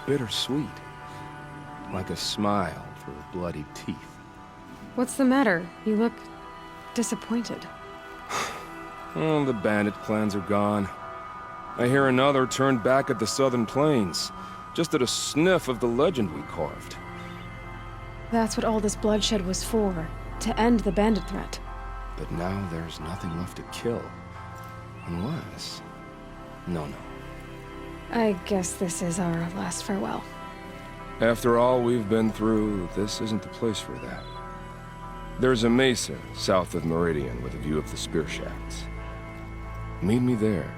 bittersweet. Like a smile through bloodied teeth. What's the matter? You look disappointed. Oh, the bandit clans are gone. I hear another turned back at the southern plains, just at a sniff of the legend we carved. That's what all this bloodshed was for, to end the bandit threat. But now there's nothing left to kill. Unless... No. I guess this is our last farewell. After all we've been through, this isn't the place for that. There's a mesa south of Meridian with a view of the spear shafts. Meet me there.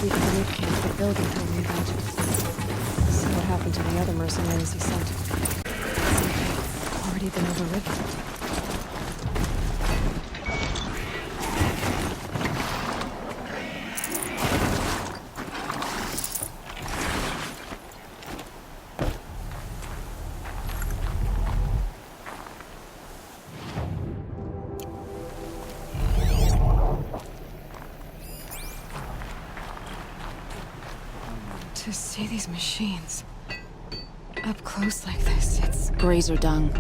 Be the relief camp that Bilge told me about. See what happened to the other mercenaries he sent. They've already been overridden. To see these machines up close like this, it's... Grazer dung.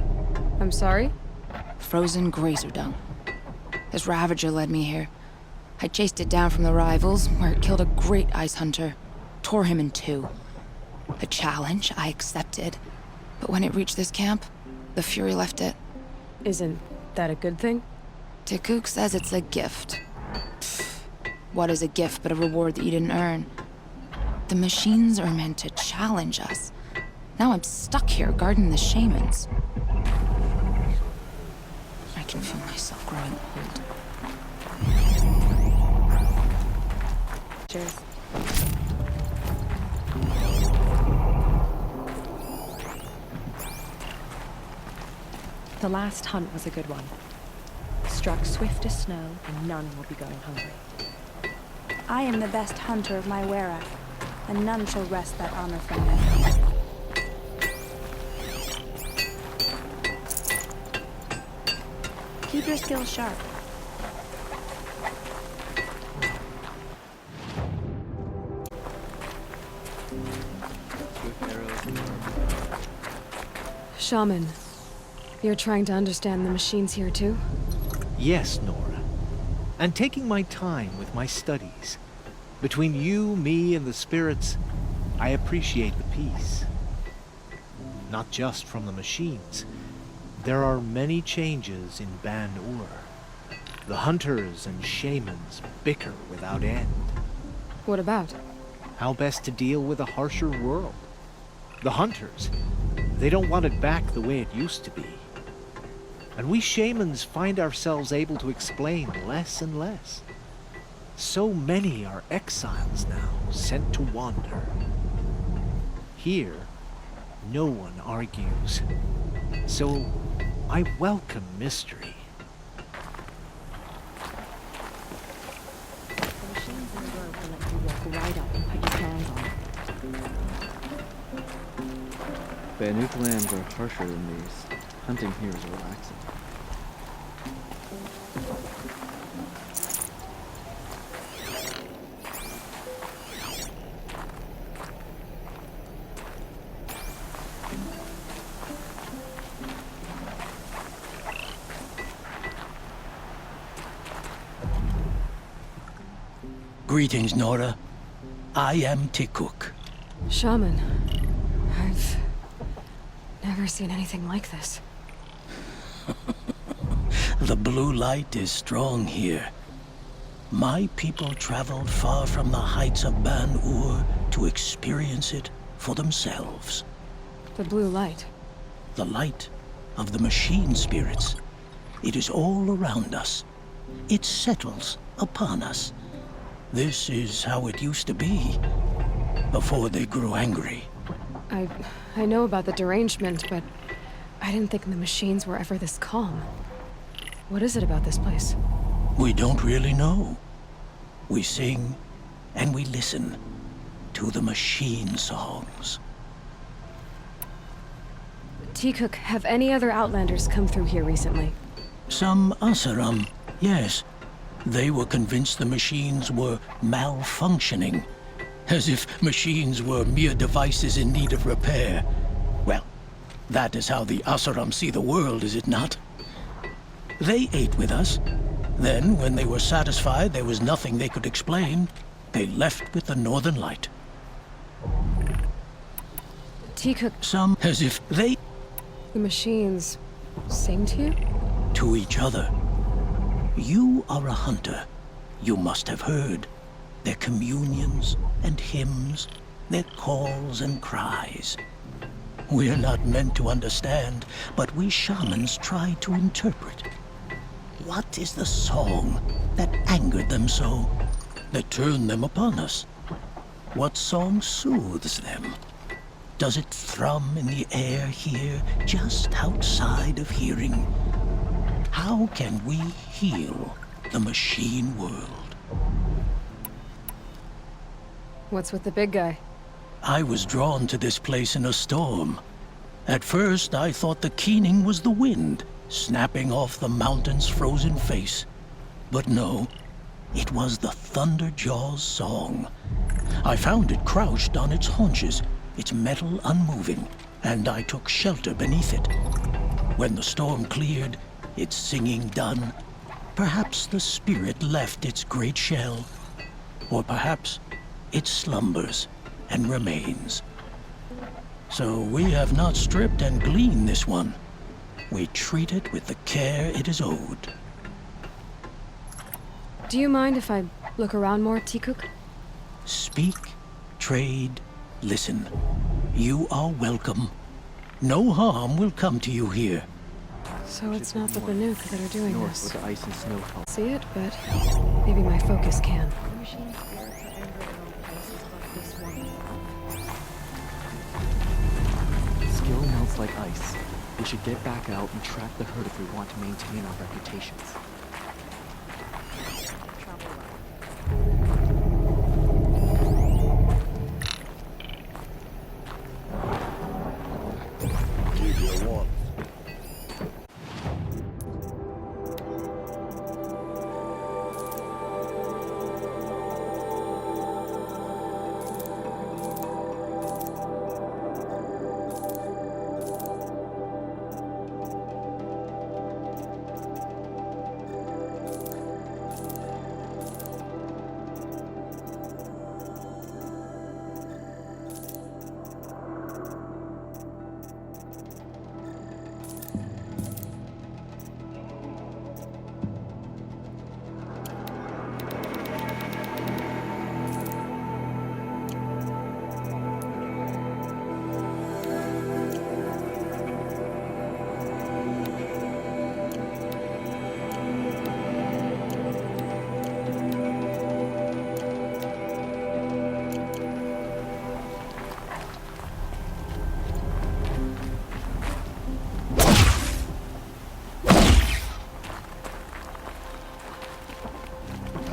I'm sorry? Frozen grazer dung. This Ravager led me here. I chased it down from the rivals, where it killed a great ice hunter. Tore him in two. The challenge I accepted. But when it reached this camp, the Fury left it. Isn't that a good thing? Tikuk says it's a gift. What is a gift but a reward that you didn't earn? The machines are meant to challenge us. Now I'm stuck here guarding the shamans. I can feel myself growing old. Cheers. The last hunt was a good one. Struck swift as snow, and none will be going hungry. I am the best hunter of my Werak, and none shall wrest that honor from me. Keep your skills sharp. Shaman, you're trying to understand the machines here too? Yes, Nora. And taking my time with my studies. Between you, me, and the spirits, I appreciate the peace. Not just from the machines. There are many changes in Ban-Ur. The hunters and shamans bicker without end. What about? How best to deal with a harsher world. The hunters, they don't want it back the way it used to be. And we shamans find ourselves able to explain less and less. So many are exiles now, sent to wander. Here, no one argues. So, I welcome mystery. The machines in the road will let you walk right up and put your hands on it. Banuk lands are harsher than these. Hunting here is relaxing. Greetings, Nora. I am Tikuk. Shaman, I've never seen anything like this. The blue light is strong here. My people traveled far from the heights of Ban-Ur to experience it for themselves. The blue light. The light of the machine spirits. It is all around us. It settles upon us. This is how it used to be, before they grew angry. I know about the derangement, but I didn't think the machines were ever this calm. What is it about this place? We don't really know. We sing and we listen to the machine songs. Tikuk, have any other Outlanders come through here recently? Some Asaram, yes. They were convinced the machines were malfunctioning, as if machines were mere devices in need of repair. Well, that is how the Asaram see the world, is it not? They ate with us. Then, when they were satisfied there was nothing they could explain, they left with the Northern Light. Tikuk, Some as if they... the machines sing to you? to each other. You are a hunter. You must have heard their communions and hymns, their calls and cries. We're not meant to understand, but we shamans try to interpret. What is the song that angered them so, that turned them upon us? What song soothes them? Does it thrum in the air here, just outside of hearing? How can we heal the machine world? What's with the big guy? I was drawn to this place in a storm. At first, I thought the keening was the wind, snapping off the mountain's frozen face. But no, it was the Thunderjaw's song. I found it crouched on its haunches, its metal unmoving, and I took shelter beneath it. When the storm cleared, its singing done, perhaps the spirit left its great shell, or perhaps it slumbers and remains. So we have not stripped and gleaned this one. We treat it with the care it is owed. Do you mind if I look around more, Tikuk? Speak, trade, listen. You are welcome. No harm will come to you here. So it's not the Banuk that are doing North this. with the ice and snow fall. See it, but maybe my focus can. The machine spirits are angered around places like this one. Skill melts like ice. We should get back out and track the herd if we want to maintain our reputations. Keep your warmth.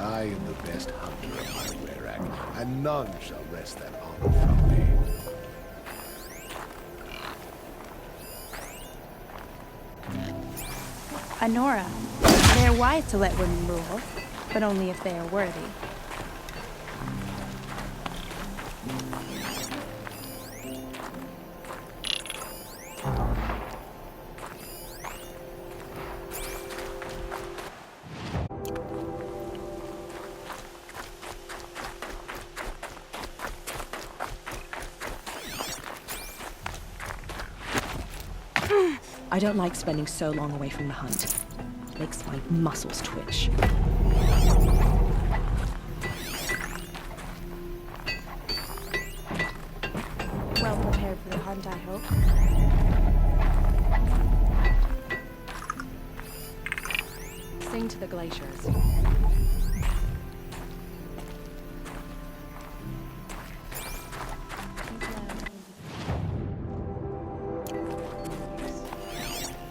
I am the best hunter of my Werak, and none shall wrest that honor from me. Anora, they are wise to let women rule, but only if they are worthy. I don't like spending so long away from the hunt. Makes my muscles twitch. Well prepared for the hunt, I hope. Sing to the glaciers.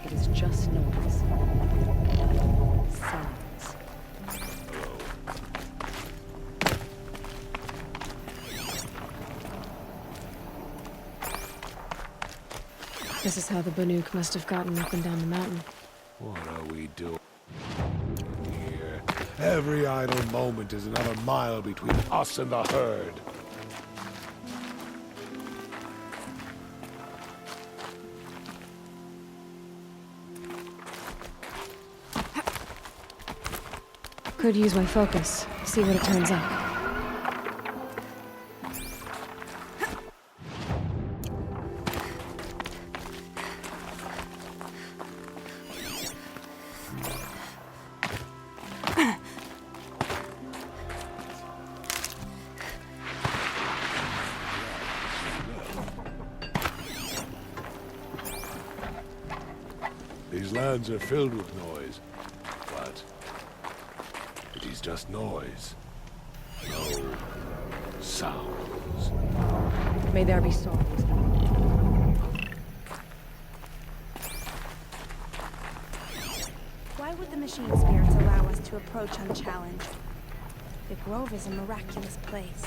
It is just noise. Sounds. This is how the Banuk must have gotten up and down the mountain. What are we doing here? Every idle moment is another mile between us and the herd. Could use my focus. See what it turns up. These lands are filled with noise, but it is just noise. No sounds. May there be songs. Why would the machine spirits allow us to approach unchallenged? The grove is a miraculous place.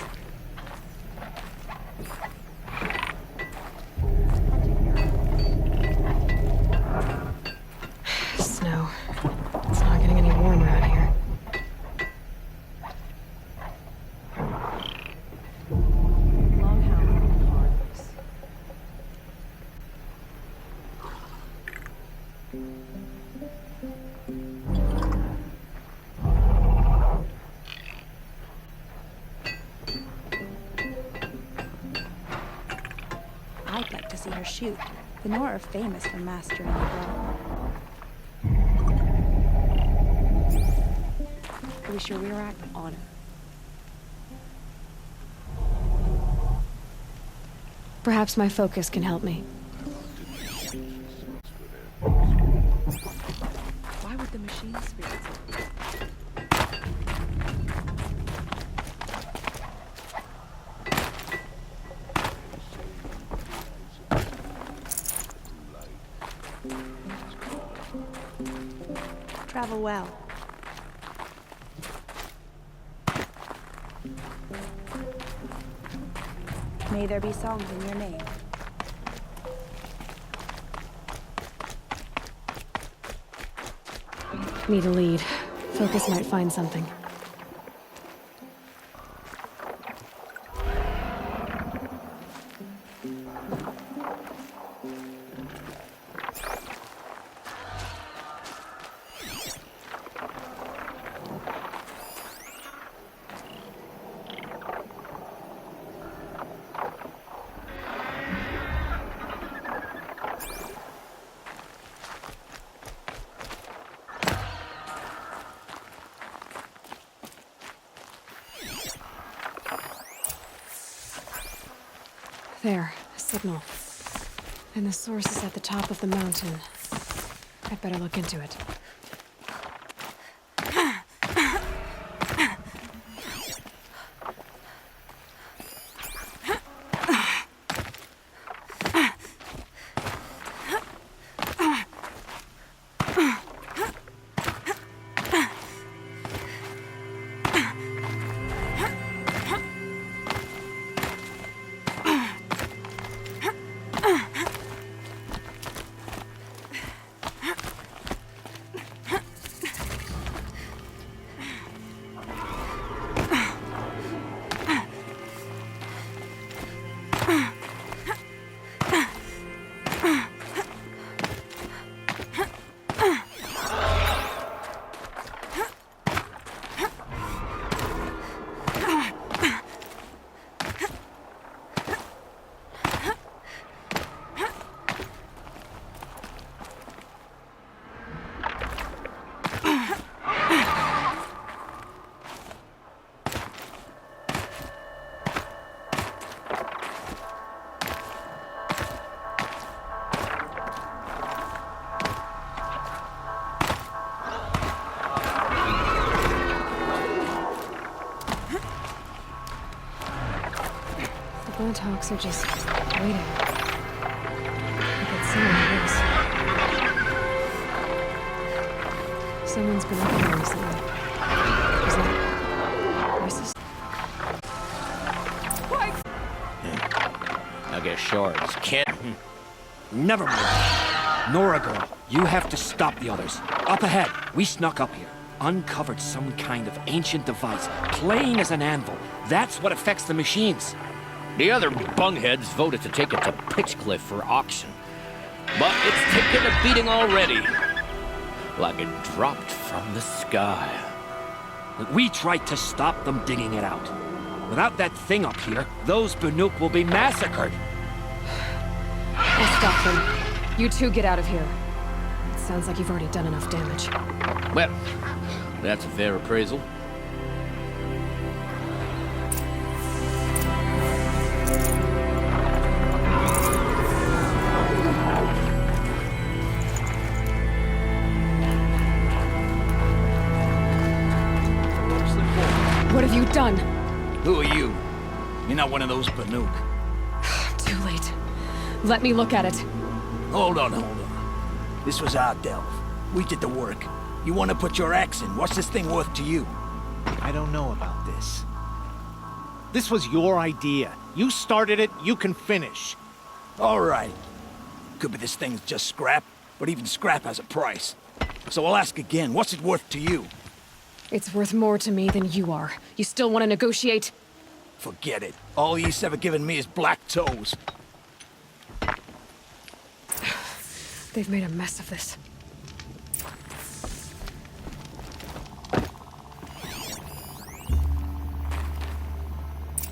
Snow. It's not getting any warmer out here. Long howl, hard voice. I'd like to see her shoot. The Nora are famous for mastering the bow. I wish your Werak honor. Perhaps my focus can help me. Why would the machine spirits? Travel well. May there be songs in your name. Need a lead. Focus might find something. There, a signal. And the source is at the top of the mountain. I'd better look into it. Hawks are just waiting. I could see what it is. Someone's been looking here recently. Is that racist? I guess shards can't. Never mind. Nora girl, you have to stop the others. Up ahead, we snuck up here. Uncovered some kind of ancient device, plain as an anvil. That's what affects the machines. The other bungheads voted to take it to Pitchcliff for auction. But it's taken a beating already. Like it dropped from the sky. We tried to stop them digging it out. Without that thing up here, those Banuk will be massacred. I'll stop them. You two get out of here. It sounds like you've already done enough damage. Well, that's a fair appraisal. What have you done? Who are you? You're not one of those Banuk. Too late. Let me look at it. Hold on. This was our delve. We did the work. You want to put your axe in? What's this thing worth to you? I don't know about this. This was your idea. You started it, you can finish. All right. Could be this thing's just scrap, but even scrap has a price. So I'll ask again, what's it worth to you? It's worth more to me than you are. You still want to negotiate? Forget it. All he's ever given me is black toes. They've made a mess of this.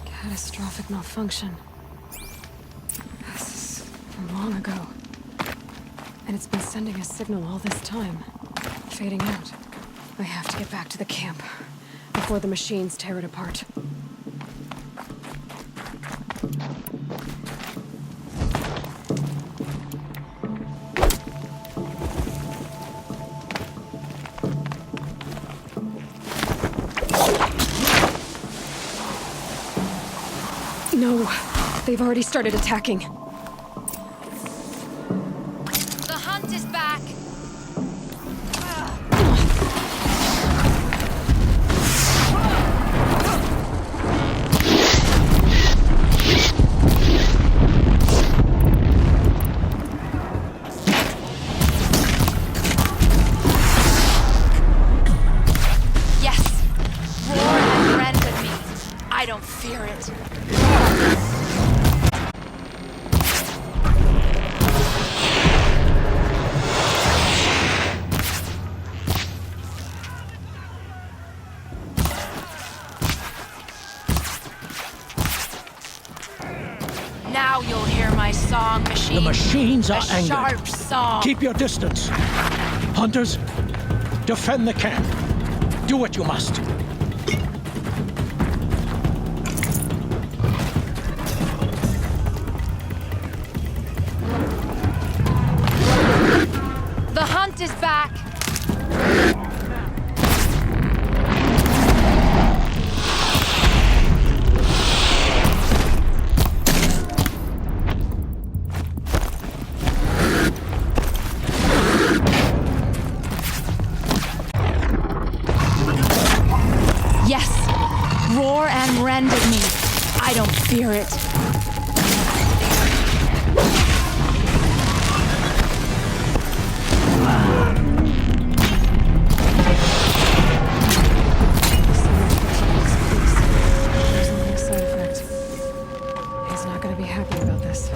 Catastrophic malfunction. This is from long ago. And it's been sending a signal all this time. Fading out. I have to get back to the camp before the machines tear it apart. No, they've already started attacking. The hunt is machine. The machines are a angered. sharp saw. Keep your distance. Hunters, defend the camp. Do what you must. The hunt is back. Yes! Roar and rend at me. I don't fear it. There's only a side effect. He's not gonna be happy about this.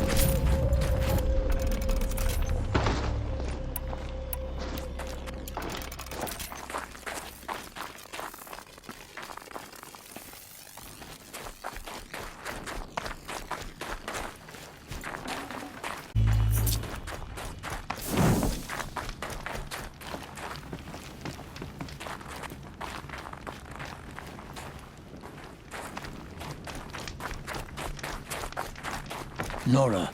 Nora,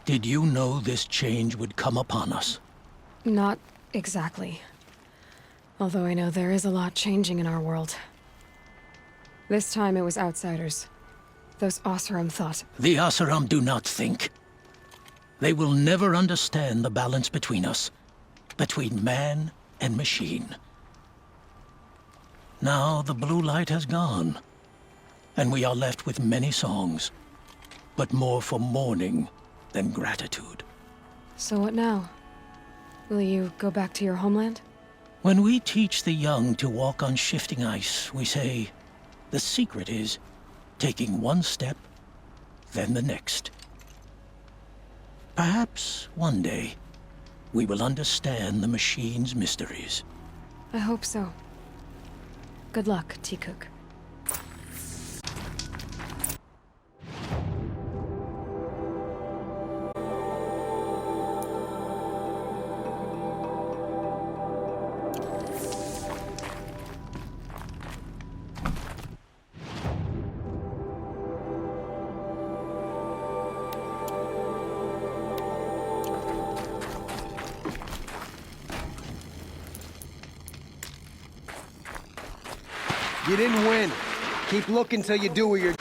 did you know this change would come upon us? Not exactly. Although I know there is a lot changing in our world. This time it was outsiders. Those Oseram thought. The Oseram do not think. They will never understand the balance between us, between man and machine. Now the blue light has gone, and we are left with many songs, but more for mourning than gratitude. So what now? Will you go back to your homeland? When we teach the young to walk on shifting ice, we say, the secret is taking one step, then the next. Perhaps one day, we will understand the machine's mysteries. I hope so. Good luck, Tikuk. You didn't win. Keep looking till you do what you're...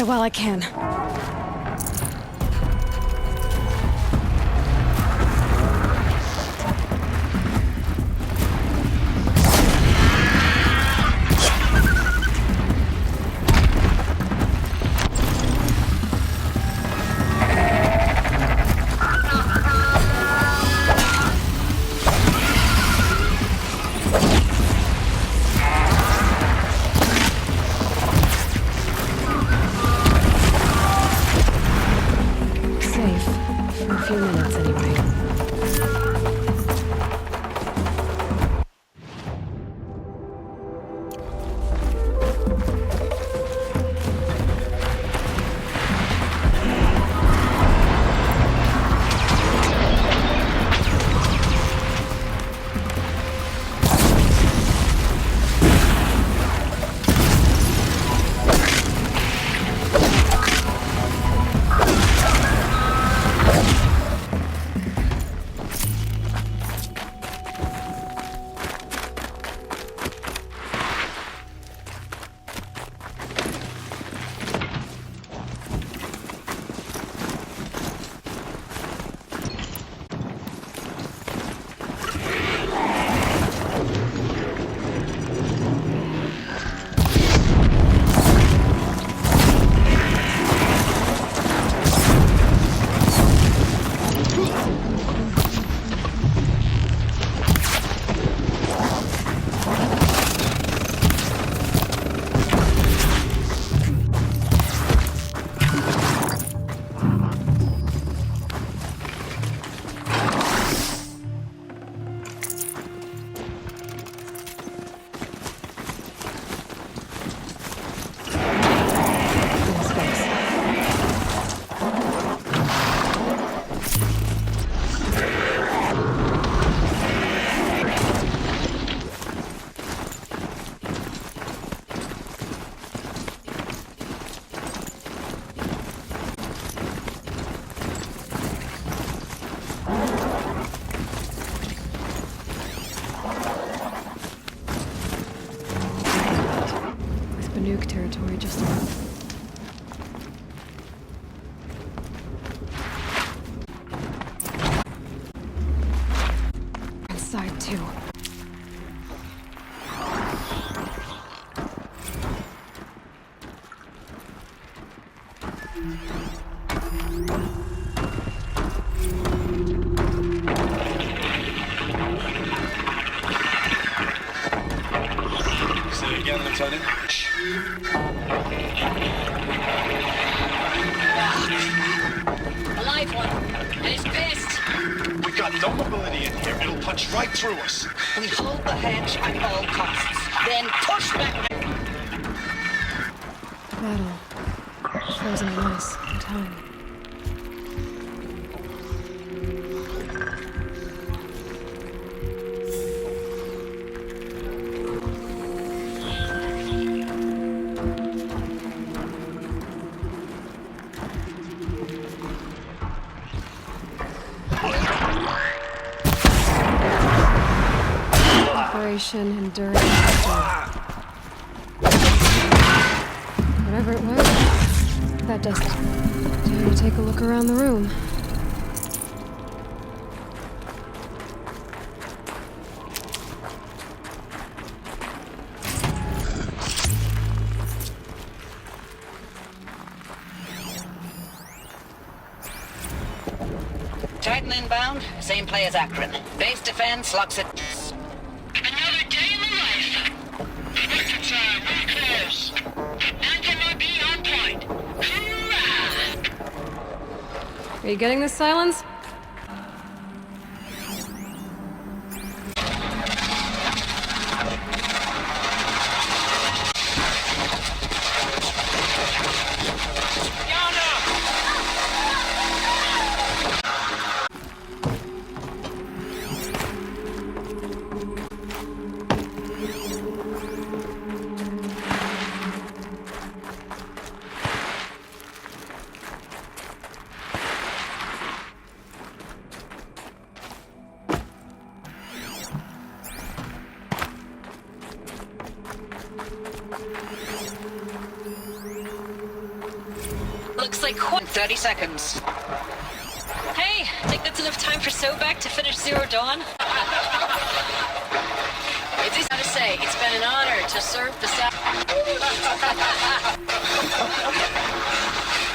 it while I can. Banuk territory just about. Inside too. Say it again, Lieutenant. A live one, and it's pissed. We got no mobility in here. It'll punch right through us. We hold the hedge at all costs, then push back. Battle. Frozen in ice. In time. Operation Enduring Victory. Whatever it was, that does it. Time to take a look around the room. Titan inbound, same play as Akron. Base defense locks it. Another day in the life. Winter time, we're close. MB on point. Hoorah! Are you getting this, Silence? quick. 30 seconds. Hey, think that's enough time for Sobek to finish Zero Dawn? It's easy to say. It's been an honor to serve the South.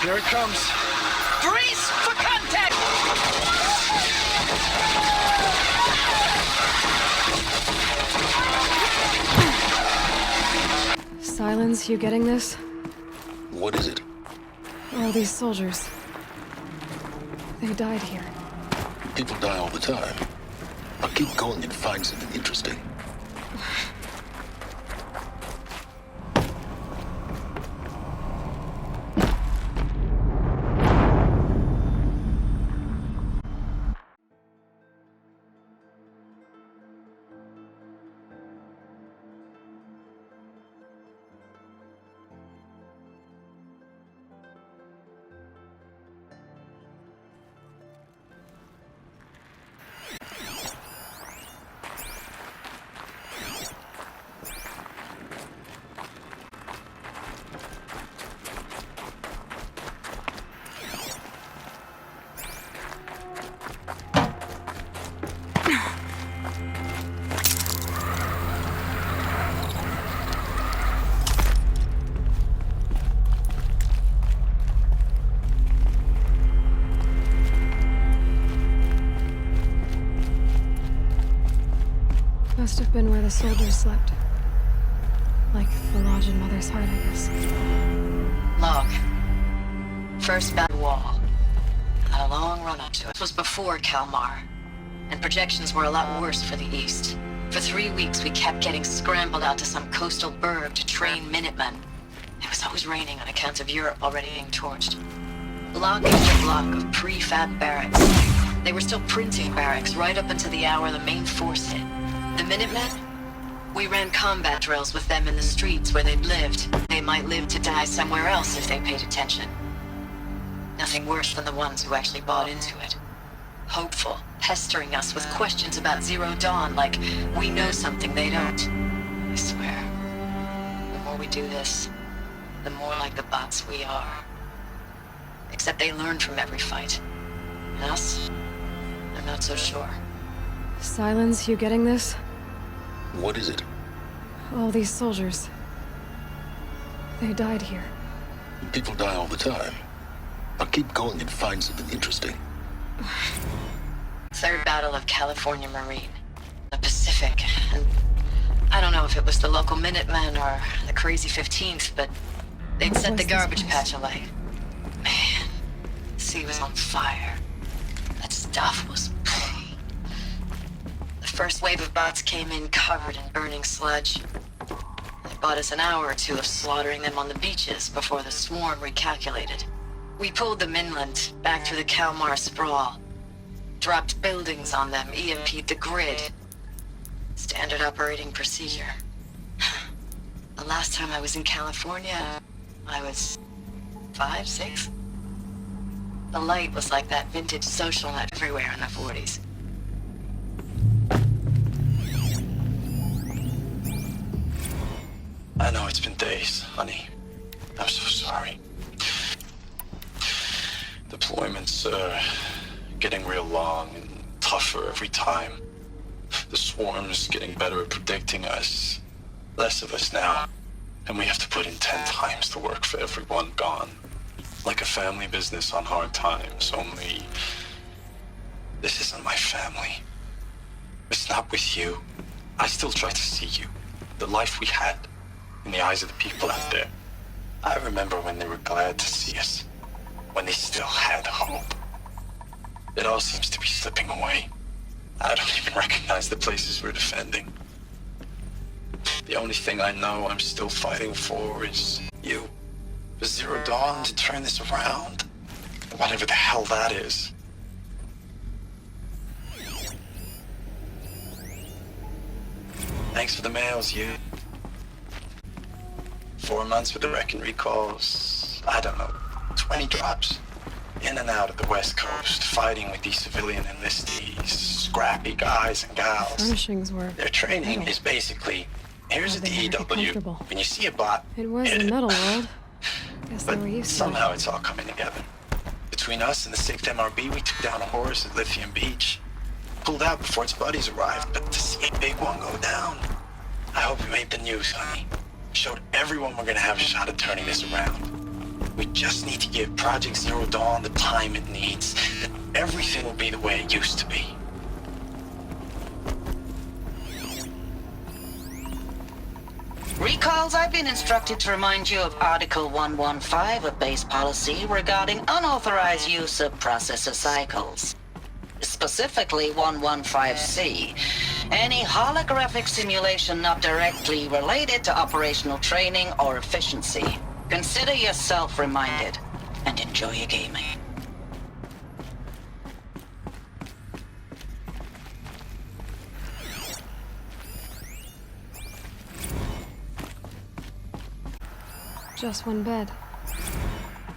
Here it comes. Grease for contact! Silence, you getting this? What is it? All these soldiers. They died here. People die all the time. I'll keep going and find something interesting. Must have been where the soldiers slept. Like the lodge in Mother's Heart, I guess. Log. First battle wall. Had a long run up to it. This was before Kalmar, and projections were a lot worse for the east. For 3 weeks, we kept getting scrambled out to some coastal burg to train Minutemen. It was always raining on account of Europe already being torched. Block after block of prefab barracks. They were still printing barracks right up until the hour the main force hit. The Minutemen? We ran combat drills with them in the streets where they'd lived. They might live to die somewhere else if they paid attention. Nothing worse than the ones who actually bought into it. Hopeful, pestering us with questions about Zero Dawn like we know something they don't. I swear, the more we do this, the more like the bots we are. Except they learn from every fight. And us? I'm not so sure. Silence, you getting this? What is it? All these soldiers. They died here. People die all the time. I'll keep going and find something interesting. Third Battle of California Marine. The Pacific. And I don't know if it was the local Minutemen or the Crazy 15th, but they'd What set was the this garbage place? patch alight. Man, the sea was on fire. That stuff was... The first wave of bots came in covered in burning sludge. They bought us an hour or two of slaughtering them on the beaches before the swarm recalculated. We pulled them inland, back through the Kalmar sprawl. Dropped buildings on them, EMP'd the grid. Standard operating procedure. The last time I was in California, I was 5, 6? The light was like that vintage social net everywhere in the 40s. I know it's been days, honey. I'm so sorry. Deployments are getting real long and tougher every time. The swarm's getting better at predicting us. Less of us now. And we have to put in 10 times the work for everyone gone. Like a family business on hard times, only... This isn't my family. It's not with you. I still try to see you. The life we had. In the eyes of the people out there. I remember when they were glad to see us. When they still had hope. It all seems to be slipping away. I don't even recognize the places we're defending. The only thing I know I'm still fighting for is you. For Zero Dawn to turn this around. Whatever the hell that is. Thanks for the mails, you. 4 months with the wrecking recalls. I don't know, 20 drops. In and out of the West Coast, fighting with these civilian enlistees, scrappy guys and gals. Furnishings were... Their training metal. is basically, here's How a they made it DEW. comfortable. When you see a bot, It was hit the it. metal world. Guess they But were used to it. somehow it's all coming together. Between us and the 6th MRB, we took down a horse at Lithium Beach. Pulled out before its buddies arrived, but to see a big one go down. I hope we made the news, honey. Showed everyone we're gonna have a shot at turning this around. We just need to give Project Zero Dawn the time it needs, and everything will be the way it used to be. Recalls, I've been instructed to remind you of Article 115 of base policy regarding unauthorized use of processor cycles. Specifically 115C. Any holographic simulation not directly related to operational training or efficiency. Consider yourself reminded, and enjoy your gaming. Just one bed.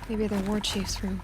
Maybe the war chief's room.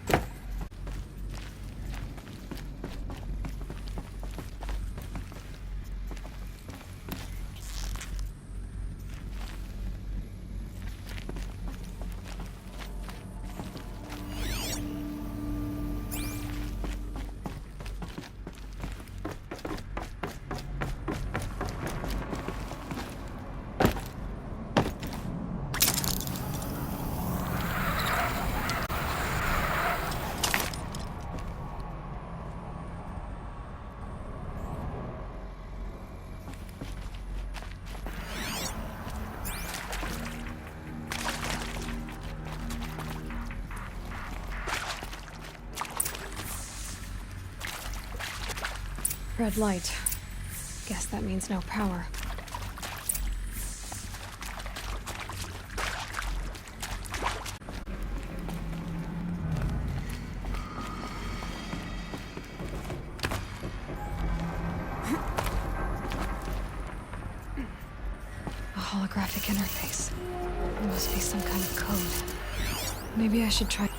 Red light. Guess that means no power. A holographic interface. There must be some kind of code. Maybe I should try...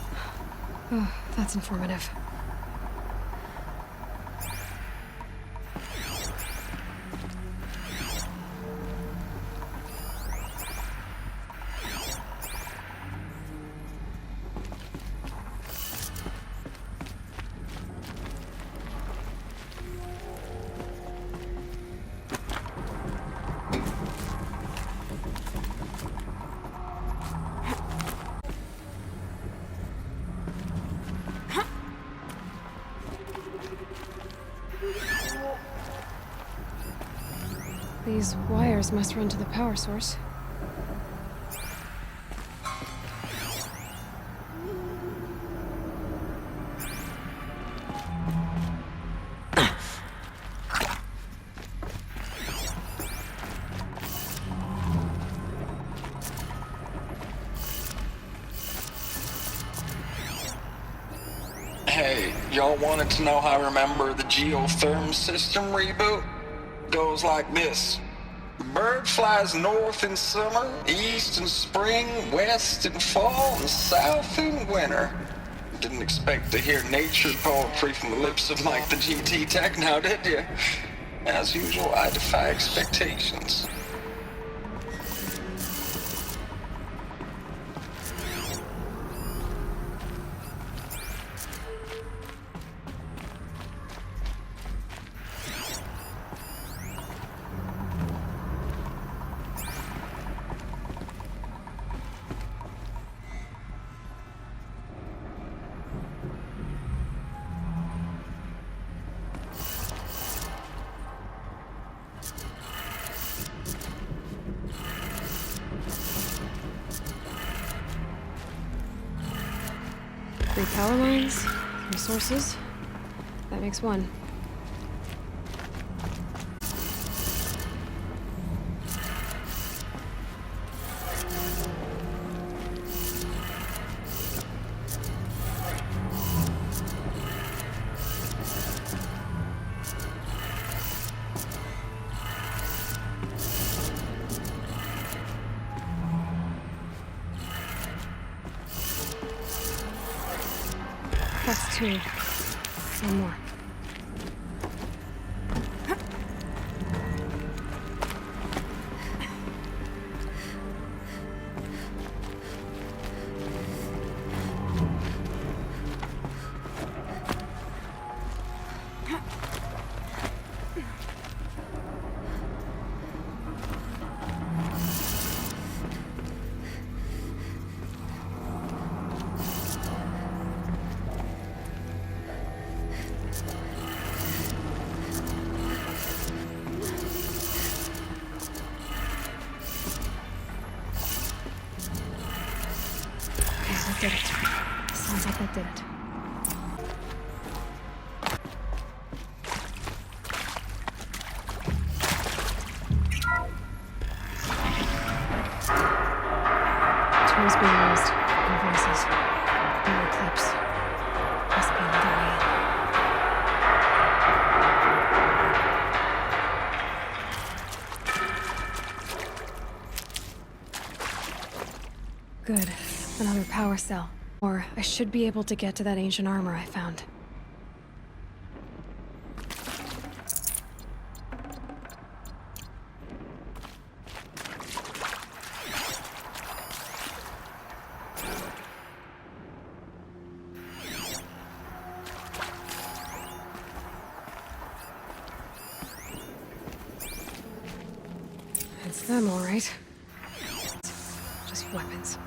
Oh, that's informative. These wires must run to the power source. Hey, y'all wanted to know how I remember the geotherm system reboot? Goes like this. Bird flies north in summer, east in spring, west in fall, and south in winter. Didn't expect to hear nature poetry from the lips of Mike the GT Tech now, did you? As usual, I defy expectations. Three power lines, 3 sources. That makes 1. That's 2. One more. more cell. Or I should be able to get to that ancient armor I found. It's them, all right. Just weapons.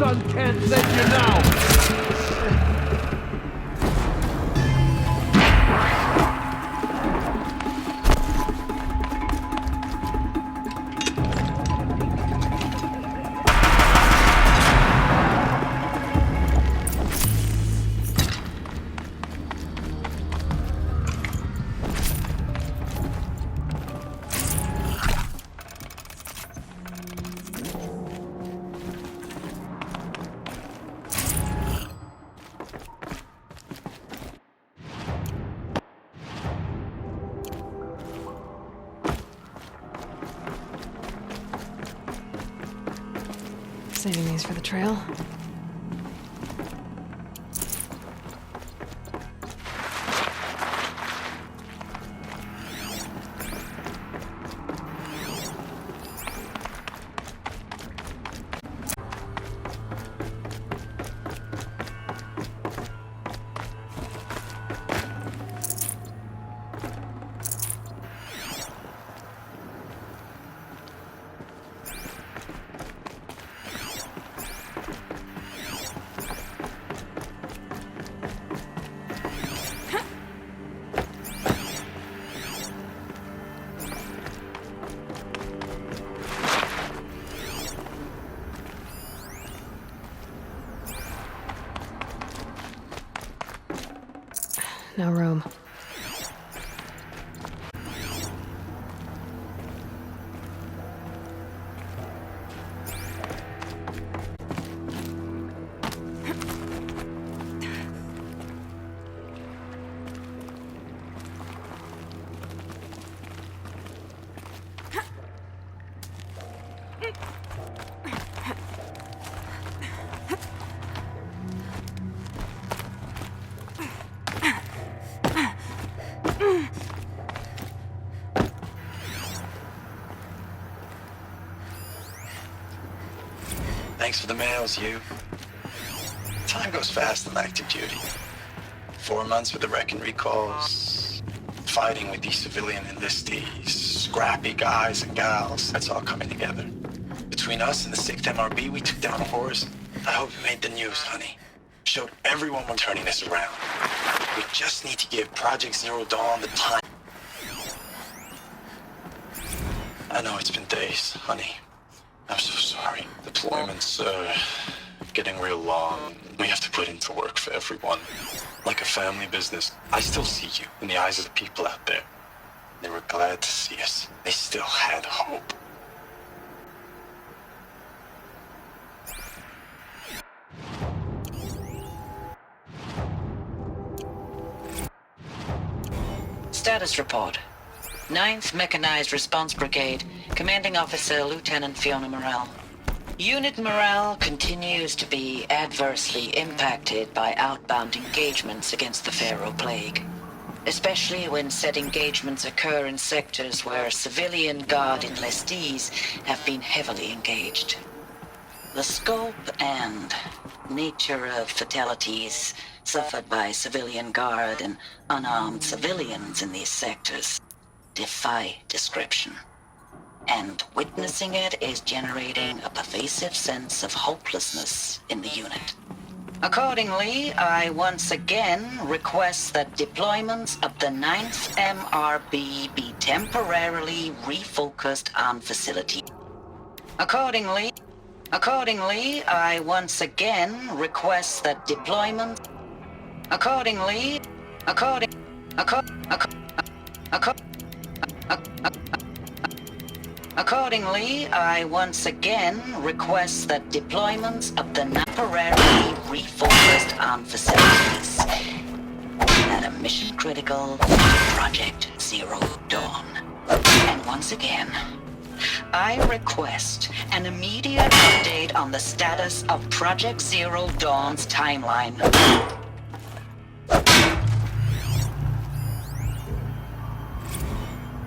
sun can't save you now! Saving these for the trail. Now Rome. Thanks for the mails, you. Time goes fast in active duty. 4 months with the wreck and recalls, fighting with these civilian enlistees, scrappy guys and gals. That's all coming together. Between us and the 6th MRB, we took down a horse. I hope it made the news, honey. Showed everyone we're turning this around. We just need to give Project Zero Dawn the time. I know it's been days, honey. I'm so sorry. Deployment's, getting real long. We have to put into work for everyone. Like a family business. I still see you in the eyes of the people out there. They were glad to see us. They still had hope. Status report. 9th Mechanized Response Brigade, Commanding Officer Lieutenant Fiona Morell. Unit morale continues to be adversely impacted by outbound engagements against the Pharaoh Plague, especially when said engagements occur in sectors where civilian guard enlistees have been heavily engaged. The scope and nature of fatalities suffered by civilian guard and unarmed civilians in these sectors defy description. And witnessing it is generating a pervasive sense of hopelessness in the unit. Accordingly, I once again request that deployments of the 9th MRB be temporarily refocused on facility. Accordingly, I once again request that deployment. Accordingly, I once again request that deployments of the temporarily refocused on facilities at a mission-critical Project Zero Dawn. And once again, I request an immediate update on the status of Project Zero Dawn's timeline.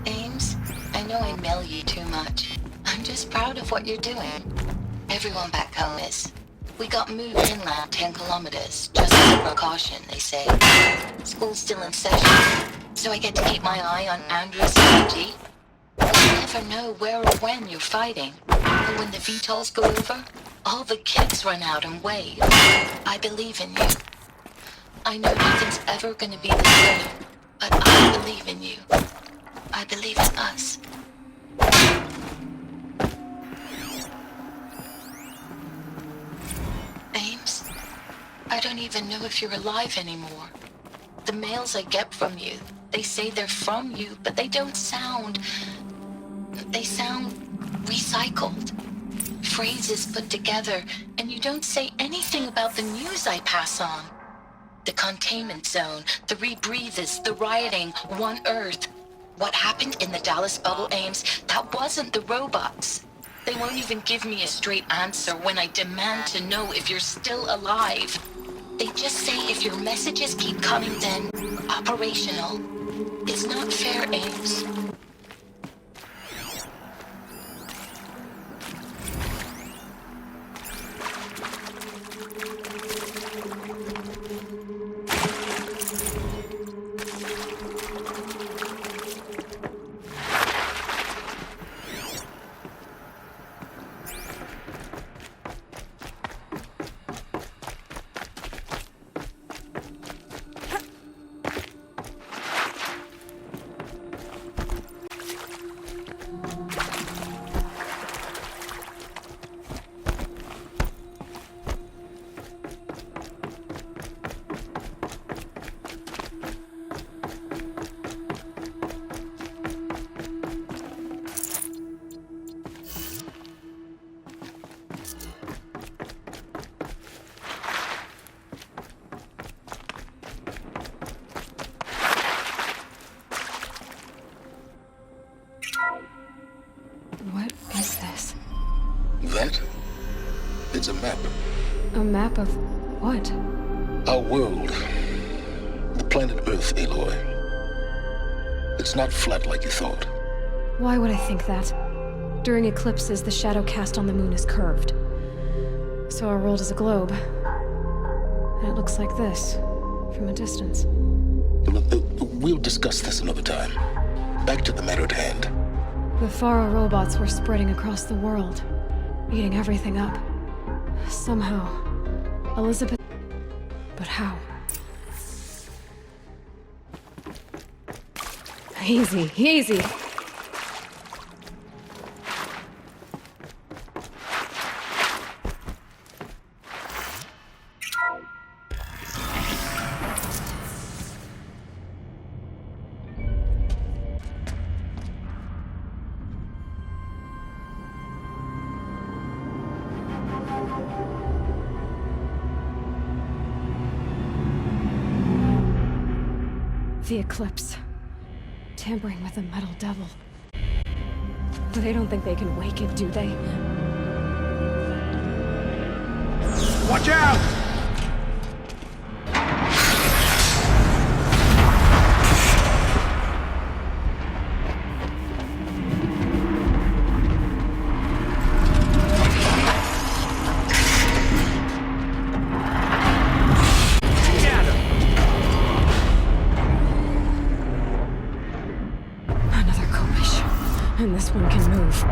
Ames, I know I mail you too much. I'm just proud of what you're doing. Everyone back home is. We got moved inland 10 kilometers, just as a precaution, they say. School's still in session, so I get to keep my eye on Andrew's energy. You never know where or when you're fighting. But when the VTOLs go over, all the kids run out and wave. I believe in you. I know nothing's ever gonna be the same, but I believe in you. I believe in us. Ames, I don't even know if you're alive anymore. The mails I get from you, they say they're from you, but they don't sound... They sound recycled. Phrases put together, and you don't say anything about the news I pass on. The containment zone, the rebreathers, the rioting, One Earth. What happened in the Dallas bubble, Ames, that wasn't the robots. They won't even give me a straight answer when I demand to know if you're still alive. They just say if your messages keep coming, then operational. It's not fair, Ames. What is this? That? It's a map. A map of what? Our world. The planet Earth, Aloy. It's not flat like you thought. Why would I think that? During eclipses, the shadow cast on the moon is curved. So our world is a globe. And it looks like this, from a distance. We'll discuss this another time. Back to the matter at hand. The Faro robots were spreading across the world, eating everything up. Somehow, Elizabeth... But how? Easy, easy. The Eclipse. Tampering with the Metal Devil. They don't think they can wake it, do they? Watch out! And this one can move.